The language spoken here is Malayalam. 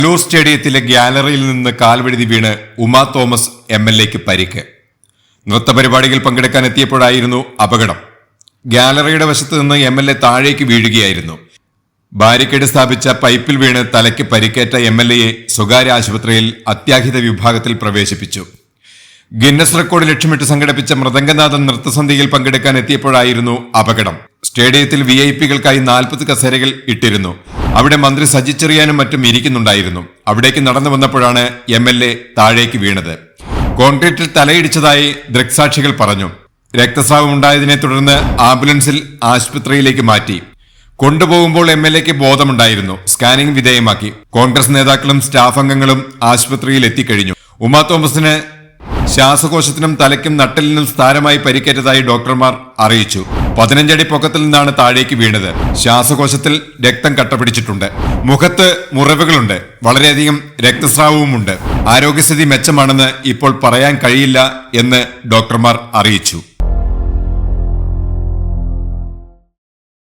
കല്ലൂർ സ്റ്റേഡിയത്തിലെ ഗ്യാലറിയിൽ നിന്ന് കാൽവഴുതി വീണ് ഉമാ തോമസ് MLAക്ക് പരിക്ക്. നൃത്തപരിപാടിയിൽ പങ്കെടുക്കാൻ എത്തിയപ്പോഴായിരുന്നു അപകടം. ഗ്യാലറിയുടെ വശത്ത് നിന്ന് MLA താഴേക്ക് വീഴുകയായിരുന്നു. ബാരിക്കേഡ് സ്ഥാപിച്ച പൈപ്പിൽ വീണ് തലയ്ക്ക് പരിക്കേറ്റ MLAയെ സ്വകാര്യ ആശുപത്രിയിൽ അത്യാഹിത വിഭാഗത്തിൽ പ്രവേശിപ്പിച്ചു. ഗിന്നസ് റെക്കോർഡ് ലക്ഷ്യമിട്ട് സംഘടിപ്പിച്ച മൃദംഗനാഥൻ നൃത്തസന്ധ്യയിൽ പങ്കെടുക്കാൻ എത്തിയപ്പോഴായിരുന്നു അപകടം. സ്റ്റേഡിയത്തിൽ VIP-കൾക്കായി 40 കസേരകൾ ഇട്ടിരുന്നു. അവിടെ മന്ത്രി സജി ചെറിയാനും മറ്റും ഇരിക്കുന്നുണ്ടായിരുന്നു. അവിടേക്ക് നടന്നു വന്നപ്പോഴാണ് MLA താഴേക്ക് വീണത്. കോൺക്രീറ്റിൽ തലയിടിച്ചതായി ദൃക്സാക്ഷികൾ പറഞ്ഞു. രക്തസ്രാവം ഉണ്ടായതിനെ തുടർന്ന് ആംബുലൻസിൽ ആശുപത്രിയിലേക്ക് മാറ്റി. കൊണ്ടുപോകുമ്പോൾ MLAക്ക് ബോധമുണ്ടായിരുന്നു. സ്കാനിംഗ് വിധേയമാക്കി. കോൺഗ്രസ് നേതാക്കളും സ്റ്റാഫ് അംഗങ്ങളും ആശുപത്രിയിൽ എത്തിക്കഴിഞ്ഞു. ഉമാ തോമസിന് ശ്വാസകോശത്തിനും തലയ്ക്കും നട്ടലിനും സാരമായി പരിക്കേറ്റതായി ഡോക്ടർമാർ അറിയിച്ചു. 15 അടി പൊക്കത്തിൽ നിന്നാണ് താഴേക്ക് വീണത്. ശ്വാസകോശത്തിൽ രക്തം കട്ടപിടിച്ചിട്ടുണ്ട്. മുഖത്ത് മുറിവുകളുണ്ട്. വളരെയധികം രക്തസ്രാവവുമുണ്ട്. ആരോഗ്യസ്ഥിതി മെച്ചമാണെന്ന് ഇപ്പോൾ പറയാൻ കഴിയില്ല എന്ന് ഡോക്ടർമാർ അറിയിച്ചു.